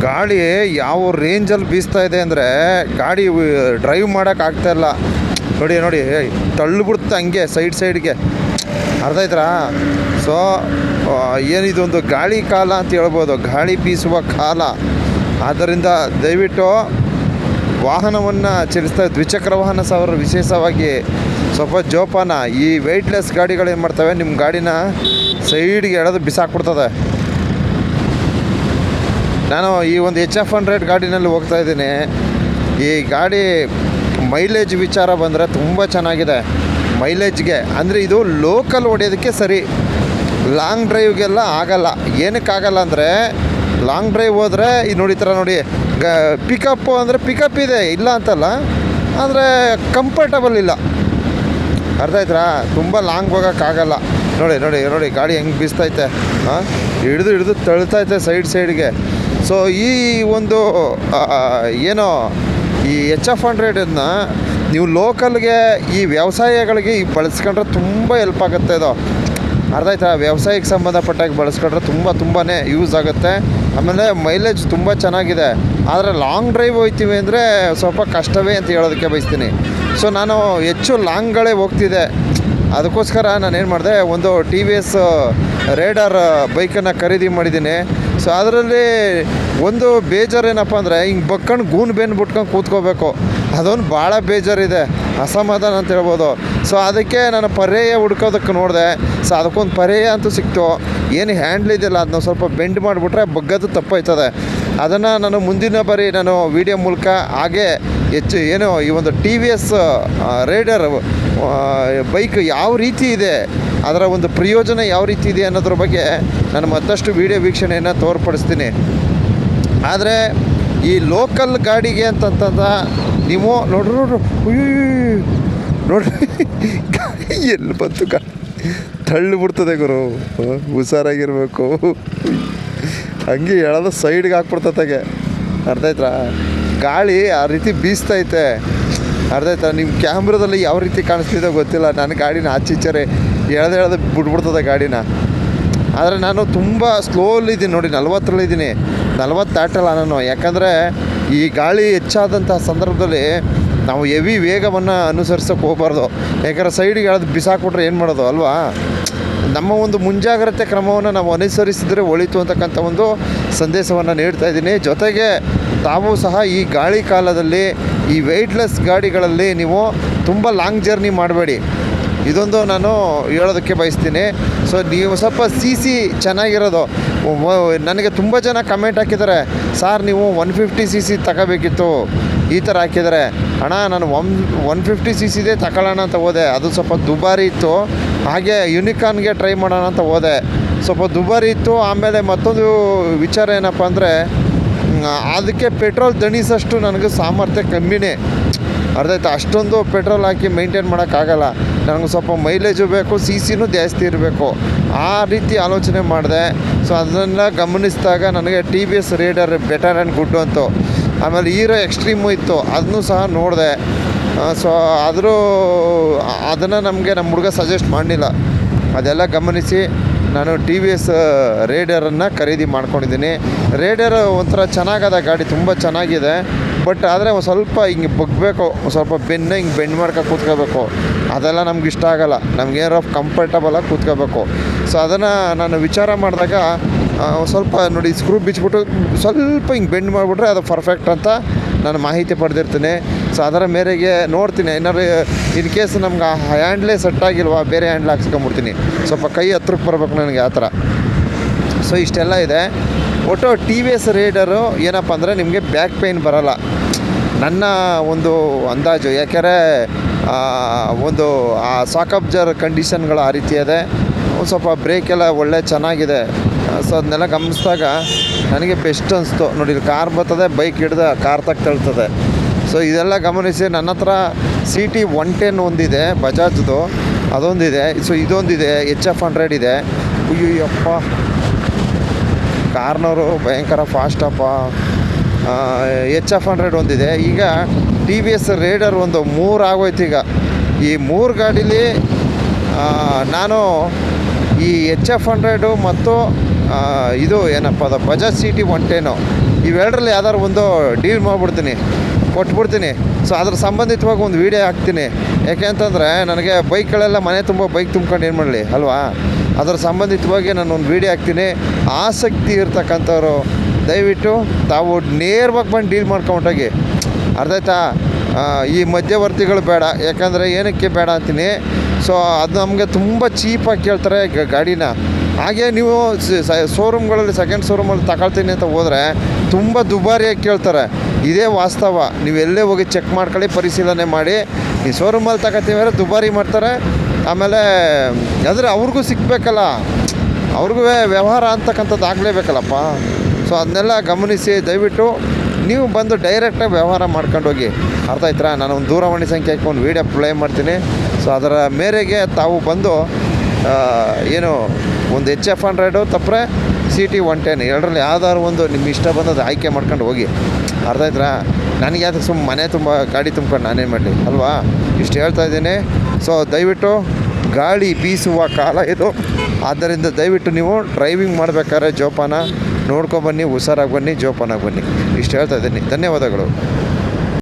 ಗಾಳಿ ಯಾವ ರೇಂಜಲ್ಲಿ ಬೀಸ್ತಾ ಇದೆ ಅಂದರೆ ಗಾಡಿ ಡ್ರೈವ್ ಮಾಡೋಕ್ಕಾಗ್ತಾಯಿಲ್ಲ. ನೋಡಿ ನೋಡಿ ತಳ್ಳಿಬಿಡುತ್ತೆ ಹಂಗೆ ಸೈಡ್ಗೆ, ಅರ್ಥ ಆಯ್ತಾ? ಸೊ ಏನಿದೊಂದು ಗಾಳಿ ಕಾಲ ಅಂತ ಹೇಳ್ಬೋದು, ಗಾಳಿ ಬೀಸುವ ಕಾಲ. ಆದ್ದರಿಂದ ದಯವಿಟ್ಟು ವಾಹನವನ್ನು ಚಲಿಸ್ತಾ ದ್ವಿಚಕ್ರ ವಾಹನ ಸವಾರರು ವಿಶೇಷವಾಗಿ ಸ್ವಲ್ಪ ಜೋಪಾನ. ಈ ವೆಯ್ಟ್ಲೆಸ್ ಗಾಡಿಗಳೇನು ಮಾಡ್ತವೆ, ನಿಮ್ಮ ಗಾಡಿನ ಸೈಡ್ಗೆ ಎಳೆದು ಬಿಸಾಕ್ಬಿಡ್ತದೆ. ನಾನು ಈ ಒಂದು HF100 ಗಾಡಿನಲ್ಲಿ ಹೋಗ್ತಾ ಇದ್ದೀನಿ. ಈ ಗಾಡಿ ಮೈಲೇಜ್ ವಿಚಾರ ಬಂದರೆ ತುಂಬ ಚೆನ್ನಾಗಿದೆ. ಮೈಲೇಜ್ಗೆ ಅಂದರೆ ಇದು ಲೋಕಲ್ ಹೊಡೆಯೋದಕ್ಕೆ ಸರಿ, ಲಾಂಗ್ ಡ್ರೈವ್ಗೆಲ್ಲ ಆಗಲ್ಲ. ಏನಕ್ಕಾಗಲ್ಲ ಅಂದರೆ ಲಾಂಗ್ ಡ್ರೈವ್ ಹೋದರೆ ಇದು ನೋಡಿ, ಥರ ನೋಡಿ ಪಿಕಪ್ಪು ಅಂದರೆ ಪಿಕಪ್ ಇದೆ, ಇಲ್ಲ ಅಂತಲ್ಲ, ಆದರೆ ಕಂಫರ್ಟಬಲ್ ಇಲ್ಲ. ಅರ್ಥ ಆಯ್ತಾ? ತುಂಬ ಲಾಂಗ್ ಹೋಗೋಕ್ಕಾಗಲ್ಲ. ನೋಡಿ ನೋಡಿ ನೋಡಿ ಗಾಡಿ ಹೆಂಗೆ ಬೀಸ್ತೈತೆ, ಹಾಂ, ಹಿಡಿದು ತಳ್ತೈತೆ ಸೈಡ್ಗೆ. ಸೊ ಈ ಒಂದು ಏನೋ ಈ HF100 ನೀವು ಲೋಕಲ್ಗೆ ಈ ವ್ಯವಸಾಯಗಳಿಗೆ ಈ ಬಳಸ್ಕೊಂಡ್ರೆ ತುಂಬ ಹೆಲ್ಪ್ ಆಗುತ್ತೆ. ಇದು ಅರ್ಥ ಆಯ್ತಾ? ವ್ಯವಸಾಯಕ್ಕೆ ಸಂಬಂಧಪಟ್ಟಾಗಿ ಬಳಸ್ಕೊಂಡ್ರೆ ತುಂಬಾ ಯೂಸ್ ಆಗುತ್ತೆ. ಆಮೇಲೆ ಮೈಲೇಜ್ ತುಂಬ ಚೆನ್ನಾಗಿದೆ. ಆದರೆ ಲಾಂಗ್ ಡ್ರೈವ್ ಹೋಗ್ತೀವಿ ಅಂದರೆ ಸ್ವಲ್ಪ ಕಷ್ಟವೇ ಅಂತ ಹೇಳೋದಕ್ಕೆ ಬಯಸ್ತೀನಿ. ಸೊ ನಾನು ಹೆಚ್ಚು ಲಾಂಗ್ಗಳೇ ಹೋಗ್ತಿದ್ದೆ. ಅದಕ್ಕೋಸ್ಕರ ನಾನೇನು ಮಾಡಿದೆ, ಒಂದು TVS ರೈಡರ್ ಬೈಕನ್ನು ಖರೀದಿ ಮಾಡಿದ್ದೀನಿ. ಸೊ ಅದರಲ್ಲಿ ಒಂದು ಬೇಜಾರೇನಪ್ಪ ಅಂದರೆ ಹಿಂಗೆ ಬಕ್ಕಂಡು ಗೂನು ಬೆನ್ನು ಬಿಟ್ಕೊಂಡು ಕೂತ್ಕೋಬೇಕು, ಅದೊಂದು ಭಾಳ ಬೇಜಾರಿದೆ, ಅಸಮಾಧಾನ ಅಂತ ಹೇಳ್ಬೋದು. ಸೊ ಅದಕ್ಕೆ ನಾನು ಪರ್ಯಾಯ ಹುಡ್ಕೋದಕ್ಕೆ ನೋಡಿದೆ. ಸೊ ಅದಕ್ಕೊಂದು ಪರ್ಯಾಯ ಅಂತೂ ಸಿಕ್ತು. ಏನು ಹ್ಯಾಂಡ್ಲ್ ಇದೆಯಲ್ಲ ಅದನ್ನ ಸ್ವಲ್ಪ ಬೆಂಡ್ ಮಾಡಿಬಿಟ್ರೆ ಬಗ್ಗದು ತಪ್ಪಾಯ್ತದೆ. ಅದನ್ನು ನಾನು ಮುಂದಿನ ಬಾರಿ ನಾನು ವಿಡಿಯೋ ಮೂಲಕ ಹಾಗೆ ಏನು ಈ ಒಂದು TVS ರೈಡರ್ ಬೈಕ್ ಯಾವ ರೀತಿ ಇದೆ, ಅದರ ಒಂದು ಪ್ರಯೋಜನ ಯಾವ ರೀತಿ ಇದೆ ಅನ್ನೋದ್ರ ಬಗ್ಗೆ ನಾನು ಮತ್ತಷ್ಟು ವಿಡಿಯೋ ವೀಕ್ಷಣೆಯನ್ನು ತೋರ್ಪಡಿಸ್ತೀನಿ. ಆದರೆ ಈ ಲೋಕಲ್ ಗಾಡಿಗೆ ಅಂತಂತಂದ ನೀವು ನೋಡ್ರಿ ಎಲ್ಲಿ ಬಂತು ತಳ್ಳಿಬಿಡ್ತದೆ ಗುರು, ಹುಷಾರಾಗಿರ್ಬೇಕು. ಹಂಗೆ ಎಳೆದು ಸೈಡ್ಗೆ ಹಾಕ್ಬಿಡ್ತತೆಗೆ, ಅರ್ಥ ಆಯ್ತಾ? ಗಾಳಿ ಆ ರೀತಿ ಬೀಸ್ತೈತೆ, ಅರ್ಥ ಆಯ್ತಾ? ನಿಮ್ಮ ಕ್ಯಾಮ್ರಾದಲ್ಲಿ ಯಾವ ರೀತಿ ಕಾಣಿಸ್ತಿದೆ ಗೊತ್ತಿಲ್ಲ. ನನ್ನ ಗಾಡಿನ ಆಚೀಚರೆ ಎಳೆದು ಬಿಟ್ಬಿಡ್ತದೆ ಗಾಡಿನ. ಆದರೆ ನಾನು ತುಂಬ ಸ್ಲೋಲಿದ್ದೀನಿ ನೋಡಿ, 40ರಲ್ಲಿದ್ದೀನಿ, 40 ದಾಟಲ್ಲ ನಾನು. ಯಾಕಂದರೆ ಈ ಗಾಳಿ ಹೆಚ್ಚಾದಂಥ ಸಂದರ್ಭದಲ್ಲಿ ನಾವು ಹೆವಿ ವೇಗವನ್ನು ಅನುಸರಿಸೋಕೆ ಹೋಗಬಾರ್ದು. ಯಾಕಂದರೆ ಸೈಡಿಗೆ ಎಳೆದು ಬಿಸಾಕ್ಬಿಟ್ರೆ ಏನು ಮಾಡೋದು ಅಲ್ವಾ? ನಮ್ಮ ಒಂದು ಮುಂಜಾಗ್ರತೆ ಕ್ರಮವನ್ನು ನಾವು ಅನುಸರಿಸಿದರೆ ಒಳಿತು ಅಂತಕ್ಕಂಥ ಒಂದು ಸಂದೇಶವನ್ನು ನೀಡ್ತಾ ಇದ್ದೀನಿ. ಜೊತೆಗೆ ತಾವು ಸಹ ಈ ಗಾಳಿ ಕಾಲದಲ್ಲಿ ಈ ವೆಯ್ಟ್ಲೆಸ್ ಗಾಡಿಗಳಲ್ಲಿ ನೀವು ತುಂಬ ಲಾಂಗ್ ಜರ್ನಿ ಮಾಡಬೇಡಿ, ಇದೊಂದು ನಾನು ಹೇಳೋದಕ್ಕೆ ಬಯಸ್ತೀನಿ. ಸೊ ನೀವು ಸ್ವಲ್ಪ CC ಚೆನ್ನಾಗಿರೋದು, ನನಗೆ ತುಂಬ ಜನ ಕಮೆಂಟ್ ಹಾಕಿದ್ದಾರೆ, ಸಾರ್ ನೀವು 150cc ತಗೋಬೇಕಿತ್ತು, ಈ ಥರ ಹಾಕಿದ್ದಾರೆ. ಅಣ್ಣ ನಾನು 150ccದೇ ತಗೊಳ್ಳೋಣ ಅಂತ ಹೋದೆ, ಅದು ಸ್ವಲ್ಪ ದುಬಾರಿ ಇತ್ತು. ಹಾಗೆ ಯುನಿಕಾನ್ಗೆ ಟ್ರೈ ಮಾಡೋಣ ಅಂತ ಹೋದೆ, ಸ್ವಲ್ಪ ದುಬಾರಿ ಇತ್ತು. ಆಮೇಲೆ ಮತ್ತೊಂದು ವಿಚಾರ ಏನಪ್ಪ ಅಂದರೆ ಅದಕ್ಕೆ ಪೆಟ್ರೋಲ್ ದಣಿಸೋಷ್ಟು ನನಗೆ ಸಾಮರ್ಥ್ಯ ಕಮ್ಮಿನೇ, ಅರ್ಥ ಆಯ್ತಾ? ಅಷ್ಟೊಂದು ಪೆಟ್ರೋಲ್ ಹಾಕಿ ಮೇಂಟೈನ್ ಮಾಡೋಕ್ಕಾಗಲ್ಲ. ನನಗೆ ಸ್ವಲ್ಪ ಮೈಲೇಜು ಬೇಕು, CCನೂ ಜಾಸ್ತಿ ಇರಬೇಕು, ಆ ರೀತಿ ಆಲೋಚನೆ ಮಾಡಿದೆ. ಸೊ ಅದನ್ನೆಲ್ಲ ಗಮನಿಸಿದಾಗ ನನಗೆ TVS rider better and good ಅಂತು. ಆಮೇಲೆ ಹೀರೋ ಎಕ್ಸ್ಟ್ರೀಮು ಇತ್ತು, ಅದನ್ನೂ ಸಹ ನೋಡಿದೆ. ಸೊ ಅದನ್ನು ನಮ್ಮ ಹುಡುಗ ಸಜೆಸ್ಟ್ ಮಾಡಲಿಲ್ಲ. ಅದೆಲ್ಲ ಗಮನಿಸಿ ನಾನು TVS ರೈಡರನ್ನು ಖರೀದಿ ಮಾಡ್ಕೊಂಡಿದ್ದೀನಿ. ರೈಡರ್ ಒಂಥರ ಚೆನ್ನಾಗದ ಗಾಡಿ, ತುಂಬ ಚೆನ್ನಾಗಿದೆ. ಬಟ್ ಆದರೆ ಒಂದು ಸ್ವಲ್ಪ ಹಿಂಗೆ ಬಗ್ಬೇಕು, ಸ್ವಲ್ಪ ಬೆನ್ನ ಹಿಂಗೆ ಬೆಂಡ್ ಮಾಡ್ಕೊಂಡು ಕೂತ್ಕೋಬೇಕು, ಅದೆಲ್ಲ ನಮ್ಗೆ ಇಷ್ಟ ಆಗೋಲ್ಲ. ನಮಗೇನೋ ಕಂಫರ್ಟಬಲಾಗಿ ಕೂತ್ಕೋಬೇಕು. ಸೊ ಅದನ್ನು ನಾನು ವಿಚಾರ ಮಾಡಿದಾಗ ಸ್ವಲ್ಪ ನೋಡಿ ಸ್ಕ್ರೂ ಬಿಚ್ಚಿಬಿಟ್ಟು ಸ್ವಲ್ಪ ಹಿಂಗೆ ಬೆಂಡ್ ಮಾಡಿಬಿಟ್ರೆ ಅದು ಪರ್ಫೆಕ್ಟ್ ಅಂತ ನಾನು ಮಾಹಿತಿ ಪಡೆದಿರ್ತೀನಿ. ಸೊ ಅದರ ಮೇರೆಗೆ ನೋಡ್ತೀನಿ, ಏನಾದ್ರು ಇನ್ ಕೇಸ್ ನಮ್ಗೆ ಆ ಹ್ಯಾಂಡ್ಲೇ ಸೆಟ್ ಆಗಿಲ್ವಾ, ಬೇರೆ ಹ್ಯಾಂಡ್ಲ್ ಹಾಕ್ಸ್ಕೊಂಬಿಡ್ತೀನಿ, ಸ್ವಲ್ಪ ಕೈ ಹತ್ರಕ್ಕೆ ಬರಬೇಕು ನನಗೆ ಆ ಥರ. ಸೊ ಇಷ್ಟೆಲ್ಲ ಇದೆ. ಒಟ್ಟು TVS ರೈಡರು ಏನಪ್ಪ ಅಂದರೆ ನಿಮಗೆ ಬ್ಯಾಕ್ ಪೇಯ್ನ್ ಬರೋಲ್ಲ ನನ್ನ ಒಂದು ಅಂದಾಜು. ಯಾಕೆಂದರೆ ಒಂದು ಆ ಸಾಕಬ್ಜರ್ ಕಂಡೀಷನ್ಗಳು ಆ ರೀತಿ ಇದೆ. ಒಂದು ಸ್ವಲ್ಪ ಬ್ರೇಕೆಲ್ಲ ಒಳ್ಳೆ ಚೆನ್ನಾಗಿದೆ. ಸೊ ಅದನ್ನೆಲ್ಲ ಗಮನಿಸಿದಾಗ ನನಗೆ ಬೆಸ್ಟ್ ಅನಿಸ್ತು. ನೋಡಿ, ಕಾರ್ ಬರ್ತದೆ, ಬೈಕ್ ಹಿಡ್ದು ಕಾರ್ ತಳ್ತದೆ. ಸೊ ಇದೆಲ್ಲ ಗಮನಿಸಿ ನನ್ನ ಹತ್ರ CT 110 ಒಂದಿದೆ ಬಜಾಜ್ದು, ಅದೊಂದಿದೆ. ಸೊ ಇದೊಂದಿದೆ, HF100 ಇದೆ. ಅಯ್ಯಪ್ಪ, ಕಾರ್ನವರು ಭಯಂಕರ ಫಾಸ್ಟಪ್ಪ. HF100 ಒಂದಿದೆ. ಈಗ TVS ರೈಡರ್ ಒಂದು 3 ಆಗೋಯ್ತು. ಈಗ ಈ 3 ಗಾಡೀಲಿ ನಾನು ಈ HF100 ಮತ್ತು ಇದು ಏನಪ್ಪ ಅದು ಬಜಾಜ್ ಸಿಟಿ 110 ಇವೆರಡರಲ್ಲಿ ಯಾವ್ದಾದ್ರು ಒಂದು ಡೀಲ್ ಮಾಡಿಬಿಡ್ತೀನಿ, ಕೊಟ್ಬಿಡ್ತೀನಿ. ಸೊ ಅದ್ರ ಸಂಬಂಧಿತವಾಗಿ ಒಂದು ವೀಡಿಯೋ ಹಾಕ್ತೀನಿ. ಯಾಕೆಂತಂದರೆ ನನಗೆ ಬೈಕ್ಗಳೆಲ್ಲ ಮನೆ ತುಂಬ ಬೈಕ್ ತುಂಬ್ಕೊಂಡು ಏನು ಮಾಡಲಿ ಅಲ್ವಾ, ಅದರ ಸಂಬಂಧಿತವಾಗಿ ನಾನು ಒಂದು ವೀಡಿಯೋ ಹಾಕ್ತೀನಿ. ಆಸಕ್ತಿ ಇರ್ತಕ್ಕಂಥವ್ರು ದಯವಿಟ್ಟು ತಾವು ನೇರವಾಗಿ ಬಂದು ಡೀಲ್ ಮಾಡ್ಕೊಂಡೋಗಿ, ಅರ್ಥ ಆಯ್ತಾ. ಈ ಮಧ್ಯವರ್ತಿಗಳು ಬೇಡ. ಯಾಕಂದರೆ ಏನಕ್ಕೆ ಬೇಡ ಅಂತೀನಿ, ಸೊ ಅದು ನಮಗೆ ತುಂಬ ಚೀಪಾಗಿ ಕೇಳ್ತಾರೆ ಗಾಡಿನ. ಹಾಗೆ ನೀವು ಶೋರೂಮ್ಗಳಲ್ಲಿ ಸೆಕೆಂಡ್ ಶೋರೂಮಲ್ಲಿ ತಗೊಳ್ತೀನಿ ಅಂತ ಹೋದರೆ ತುಂಬ ದುಬಾರಿಯಾಗಿ ಕೇಳ್ತಾರೆ. ಇದೇ ವಾಸ್ತವ. ನೀವು ಎಲ್ಲೇ ಹೋಗಿ ಚೆಕ್ ಮಾಡ್ಕೊಳ್ಳಿ, ಪರಿಶೀಲನೆ ಮಾಡಿ. ಈ ಶೋರೂಮಲ್ಲಿ ತಗೋತೀವಿ ದುಬಾರಿ ಮಾಡ್ತಾರೆ. ಆಮೇಲೆ ಆದರೆ ಅವ್ರಿಗೂ ಸಿಕ್ಕಬೇಕಲ್ಲ, ಅವ್ರಿಗೂ ವ್ಯವಹಾರ ಅಂತಕ್ಕಂಥದ್ದು ಆಗಲೇಬೇಕಲ್ಲಪ್ಪ. ಸೊ ಅದನ್ನೆಲ್ಲ ಗಮನಿಸಿ ದಯವಿಟ್ಟು ನೀವು ಬಂದು ಡೈರೆಕ್ಟಾಗಿ ವ್ಯವಹಾರ ಮಾಡ್ಕೊಂಡೋಗಿ, ಅರ್ಥ ಆಯ್ತಾ. ನಾನು ಒಂದು ದೂರವಾಣಿ ಸಂಖ್ಯೆ ಹಾಕಿ ವೀಡಿಯೋ ಪ್ಲೇ ಮಾಡ್ತೀನಿ. ಸೊ ಅದರ ಮೇರೆಗೆ ತಾವು ಬಂದು ಏನು ಒಂದು HF100 ತಪ್ಪರೆ CT 110 ಎರಡರಲ್ಲಿ ಯಾವ್ದಾದ್ರು ಒಂದು ನಿಮ್ಮ ಇಷ್ಟ ಬಂದದ್ದು ಆಯ್ಕೆ ಮಾಡ್ಕೊಂಡು ಹೋಗಿ, ಅರ್ಥ ಆಯ್ತಾ. ನನಗೆ ಯಾವ್ದು ಮನೆ ತುಂಬ ಗಾಡಿ ತುಂಬ್ಕೊಂಡು ನಾನೇನು ಮಾಡಲಿ ಅಲ್ವಾ, ಇಷ್ಟು ಹೇಳ್ತಾ ಇದ್ದೀನಿ. ಸೊ ದಯವಿಟ್ಟು ಗಾಳಿ ಬೀಸುವ ಕಾಲ ಇದು. ಆದ್ದರಿಂದ ದಯವಿಟ್ಟು ನೀವು ಡ್ರೈವಿಂಗ್ ಮಾಡಬೇಕಾದ್ರೆ ಜೋಪಾನ ನೋಡ್ಕೊಬನ್ನಿ, ಹುಷಾರಾಗಿ ಬನ್ನಿ, ಜೋಪಾನಾಗಿ ಬನ್ನಿ. ಇಷ್ಟು ಹೇಳ್ತಾ ಇದ್ದೀನಿ. ಧನ್ಯವಾದಗಳು.